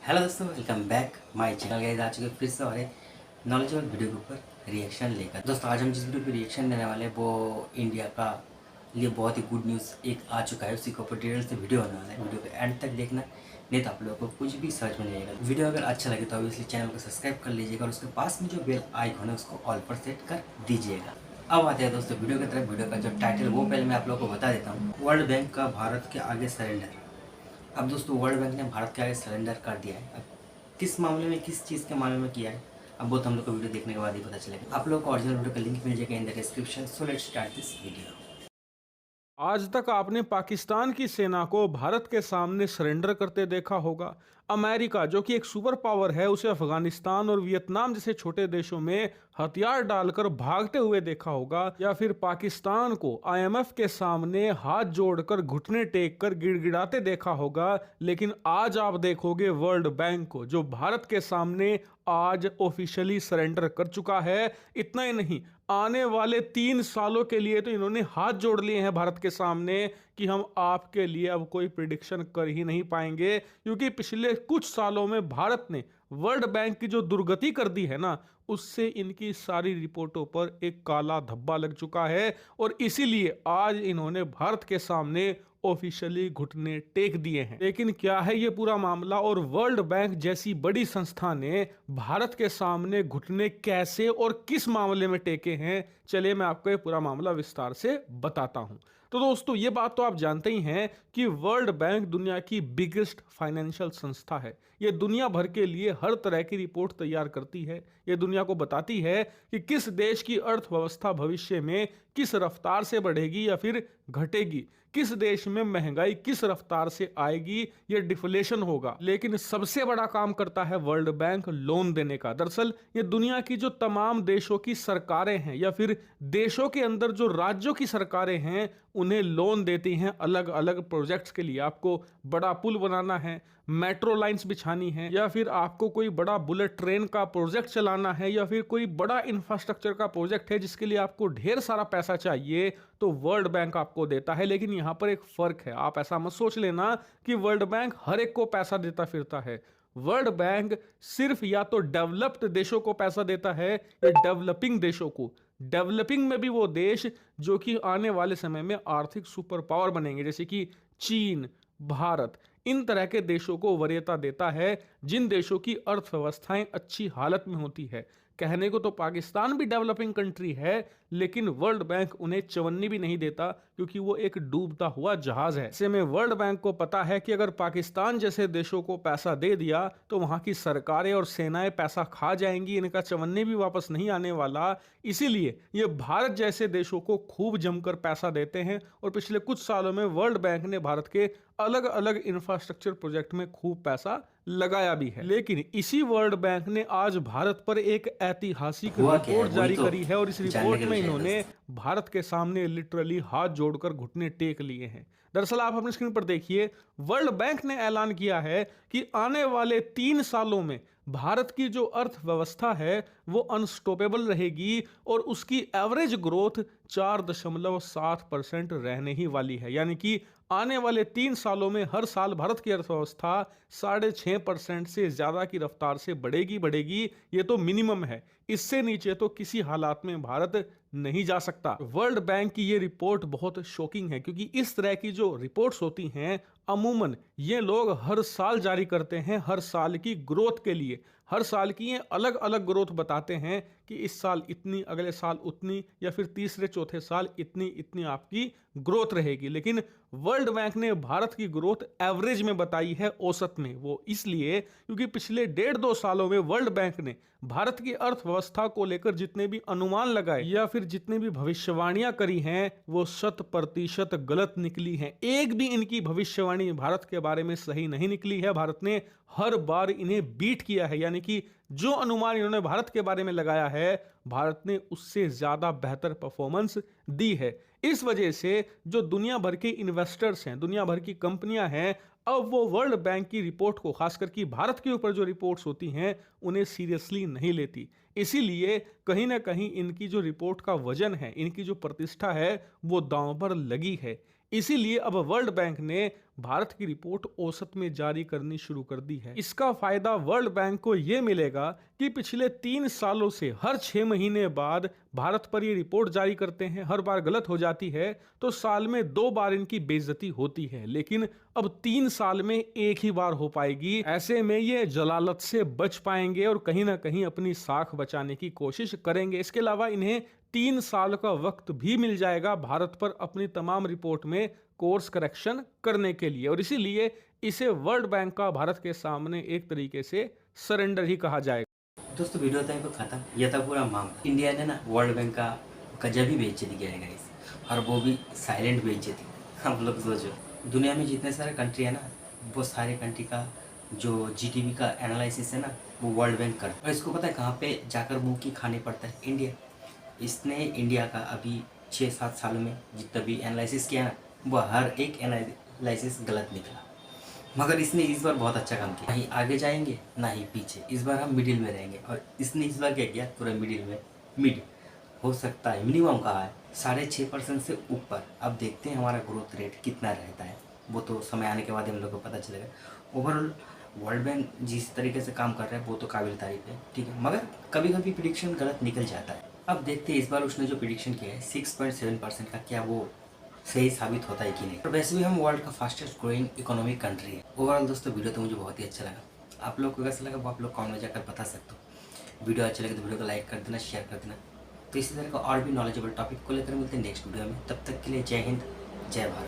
Hello दोस्तों, welcome back my channel. Guys आ चुके फिर से और एक नॉलेजेबल वीडियो के ऊपर रिएक्शन लेकर। दोस्तों आज हम जिस वीडियो पे रिएक्शन देने वाले हैं वो इंडिया का लिए बहुत ही गुड न्यूज़ एक आ चुका है। उसी के ऊपर डिटेल से वीडियो होने वाला है। वीडियो को एंड तक देखना, नहीं तो आप लोगों को कुछ भी समझ में नहीं आएगा। वीडियो अगर अच्छा लगे तो ऑब्वियसली चैनल को सब्सक्राइब कर लीजिएगा और उसके पास में जो बेल आइकन है उसको ऑल पर सेट कर दीजिएगा। अब आते हैं दोस्तों वीडियो की तरफ। वीडियो का जो टाइटल वो पहले मैं आप लोगों को बता देता हूँ। वर्ल्ड बैंक का भारत के आगे सरेंडर। अब दोस्तों वर्ल्ड बैंक ने भारत के आगे सरेंडर कर दिया है। अब किस मामले में, किस चीज़ के मामले में किया है, अब वो तो हम लोग को वीडियो देखने के बाद ही पता चलेगा। आप लोग को ओरिजिनल वीडियो का लिंक मिल जाएगा in the description. So let's start this video. आज तक आपने पाकिस्तान की सेना को भारत के सामने सरेंडर करते देखा होगा। अमेरिका जो कि एक सुपर पावर है उसे अफगानिस्तान और वियतनाम जैसे छोटे देशों में हथियार डालकर भागते हुए देखा होगा, या फिर पाकिस्तान को आईएमएफ के सामने हाथ जोड़कर घुटने टेक कर गिड़गिड़ाते देखा होगा। लेकिन आज आप देखोगे वर्ल्ड बैंक को जो भारत के सामने आज ऑफिशियली सरेंडर कर चुका है। इतना ही नहीं, आने वाले 3 सालों के लिए तो इन्होंने हाथ जोड़ लिए हैं भारत के सामने कि हम आपके लिए अब कोई प्रिडिक्शन कर ही नहीं पाएंगे, क्योंकि पिछले कुछ सालों में भारत ने वर्ल्ड बैंक की जो दुर्गति कर दी है ना, उससे इनकी सारी रिपोर्टों पर एक काला धब्बा लग चुका है। और इसीलिए आज इन्होंने भारत के सामने ऑफिशियली घुटने टेक दिए हैं। लेकिन क्या है ये पूरा मामला और वर्ल्ड बैंक जैसी बड़ी संस्था ने भारत के सामने घुटने कैसे और किस मामले में टेके हैं, चलिए मैं आपको ये पूरा मामला विस्तार से बताता हूं। तो दोस्तों ये बात तो आप जानते ही हैं कि वर्ल्ड बैंक दुनिया की बिगेस्ट फाइनेंशियल संस्था है। ये दुनिया भर के लिए हर तरह की रिपोर्ट तैयार करती है। ये दुनिया को बताती है कि किस देश की अर्थव्यवस्था भविष्य में किस रफ्तार से बढ़ेगी या फिर घटेगी, किस देश में महंगाई किस रफ्तार से आएगी, ये डिफ्लेशन होगा। लेकिन सबसे बड़ा काम करता है वर्ल्ड बैंक लोन देने का। दरअसल ये दुनिया की जो तमाम देशों की सरकारें हैं या फिर देशों के अंदर जो राज्यों की सरकारें हैं उन्हें लोन देती हैं अलग अलग प्रोजेक्ट्स के लिए। आपको बड़ा पुल बनाना है, मेट्रो लाइंस बिछानी है, या फिर आपको कोई बड़ा बुलेट ट्रेन का प्रोजेक्ट चलाना है, या फिर कोई बड़ा इंफ्रास्ट्रक्चर का प्रोजेक्ट है जिसके लिए आपको ढेर सारा पैसा चाहिए, तो वर्ल्ड बैंक आपको देता है। लेकिन यहां पर एक फर्क है, आप ऐसा मत सोच लेना कि वर्ल्ड बैंक हर एक को पैसा देता फिरता है। वर्ल्ड बैंक सिर्फ या तो डेवलप्ड देशों को पैसा देता है या डेवलपिंग देशों को। डेवलपिंग में भी वो देश जो कि आने वाले समय में आर्थिक सुपर पावर बनेंगे, जैसे कि चीन, भारत, इन तरह के देशों को वरीयता देता है जिन देशों की अर्थव्यवस्थाएं अच्छी हालत में होती है। कहने को तो पाकिस्तान भी डेवलपिंग कंट्री है, लेकिन वर्ल्ड बैंक उन्हें चवन्नी भी नहीं देता क्योंकि वो एक डूबता हुआ जहाज है। ऐसे में वर्ल्ड बैंक को पता है कि अगर पाकिस्तान जैसे देशों को पैसा दे दिया तो वहां की सरकारें और सेनाएं पैसा खा जाएंगी, इनका चवन्नी भी वापस नहीं आने वाला। इसीलिए ये भारत जैसे देशों को खूब जमकर पैसा देते हैं और पिछले कुछ सालों में वर्ल्ड बैंक ने भारत के अलग अलग इंफ्रास्ट्रक्चर प्रोजेक्ट में खूब पैसा लगाया भी है। लेकिन इसी वर्ल्ड बैंक ने आज भारत पर एक ऐतिहासिक हुआ क्या है रिपोर्ट वही जारी तो करी है और इस जानने रिपोर्ट के में लिए चाहिए इन्होंने दोस्तों। भारत के सामने लिटरली हाथ जोड़कर घुटने टेक लिए हैं। दरअसल आप अपनी स्क्रीन पर देखिए, वर्ल्ड बैंक ने ऐलान किया है कि आने वाले 3 सालों में भारत की जो अर्थव्यवस्था है वो अनस्टॉपेबल रहेगी और उसकी एवरेज ग्रोथ 4.7% रहने ही वाली है। यानी कि आने वाले 3 सालों में हर साल भारत की अर्थव्यवस्था 6.5% से ज्यादा की रफ्तार से बढ़ेगी। ये तो मिनिमम है, इससे नीचे तो किसी हालात में भारत नहीं जा सकता। वर्ल्ड बैंक की ये रिपोर्ट बहुत शॉकिंग है क्योंकि इस तरह की जो रिपोर्ट्स होती हैं अमूमन ये लोग हर साल जारी करते हैं, हर साल की ग्रोथ के लिए। हर साल की ये अलग अलग ग्रोथ बताते हैं कि इस साल इतनी, अगले साल उतनी, या फिर तीसरे चौथे साल इतनी इतनी आपकी ग्रोथ रहेगी। लेकिन वर्ल्ड बैंक ने भारत की ग्रोथ एवरेज में बताई है, औसत में। वो इसलिए क्योंकि पिछले 1.5-2 सालों में वर्ल्ड बैंक ने भारत की अर्थव्यवस्था को लेकर जितने भी अनुमान लगाए या फिर जितने भी भविष्यवाणियां करी हैं वो 100% गलत निकली हैं। एक भी इनकी भविष्यवाणी भारत के बारे में सही नहीं निकली है। भारत ने हर बार इन्हें बीट किया है, यानी कि जो अनुमान इन्होंने भारत के बारे में लगाया है भारत ने उससे ज्यादा बेहतर परफॉर्मेंस दी है। इस वजह से जो दुनिया भर के इन्वेस्टर्स हैं, दुनिया भर की कंपनियां हैं, अब वो वर्ल्ड बैंक की रिपोर्ट को, खासकर कि भारत के ऊपर जो रिपोर्ट्स होती हैं उन्हें सीरियसली नहीं लेती। इसीलिए कहीं ना कहीं इनकी जो रिपोर्ट का वजन है, इनकी जो प्रतिष्ठा है वो दांव पर लगी है। इसीलिए अब वर्ल्ड बैंक ने भारत की रिपोर्ट औसत में जारी करनी शुरू कर दी है। इसका फायदा वर्ल्ड बैंक को यह मिलेगा कि पिछले 3 सालों से हर 6 महीने बाद भारत पर ये रिपोर्ट जारी करते हैं। हर बार गलत हो जाती है तो साल में 2 बार इनकी बेइज्जती होती है, लेकिन अब 3 साल में एक ही बार हो पाएगी। ऐसे में ये जलालत से बच पाएंगे और कहीं ना कहीं अपनी साख बचाने की कोशिश करेंगे। इसके अलावा इन्हें 3 साल का वक्त भी मिल जाएगा भारत पर अपनी तमाम रिपोर्ट में कोर्स करेक्शन करने के लिए, और इसीलिए इसे वर्ल्ड बैंक का भारत के सामने एक तरीके से सरेंडर ही कहा जाएगा। दोस्तों वीडियो था तो खत्म, यह था पूरा मामला। इंडिया ने ना वर्ल्ड बैंक का जब भी बेइज्जती किया है गाइस, और वो भी साइलेंट बेइज्जती। आप लोग सोचो, दुनिया में जितने सारे कंट्री है ना, वो सारे कंट्री का जो जीडीपी का एनालिसिस है ना, वो वर्ल्ड बैंक कर। और इसको पता है कहाँ पे जाकर मुँह की खाने पड़ता है? इंडिया। इसने इंडिया का अभी 6-7 सालों में जितना भी एनालिसिस किया ना, वो हर एक एनालिसिस गलत निकला। मगर इसने इस बार बहुत अच्छा काम किया, ना ही आगे जाएंगे ना ही पीछे, इस बार हम मिडिल में रहेंगे। और इसने इस बार क्या किया, पूरा मिडिल में, मिड हो सकता है मिनिमम कहा है 6.5% से ऊपर। अब देखते हैं हमारा ग्रोथ रेट कितना रहता है, वो तो समय आने के बाद हम लोग को पता चलेगा। ओवरऑल वर्ल्ड बैंक जिस तरीके से काम कर रहा है वो तो काबिल तारीफ है, ठीक है, मगर कभी कभी प्रिडिक्शन गलत निकल जाता है। अब देखते हैं इस बार उसने जो प्रिडिक्शन किया है 6.7% का, क्या वो सही साबित होता है कि नहीं। और वैसे भी हम वर्ल्ड का फास्टेस्ट ग्रोइंग इकोनॉमिक कंट्री है। ओवरऑल दोस्तों वीडियो तो मुझे बहुत ही अच्छा लगा। आप लोग को कैसा लगा वो आप लोग कमेंट में जाकर बता सकते हो। वीडियो अच्छा लगे तो वीडियो को लाइक कर देना, शेयर कर देना। तो इसी तरह का और भी नॉलेजेबल टॉपिक को लेकर मिलते हैं नेक्स्ट वीडियो में। तब तक के लिए जय हिंद, जय भारत।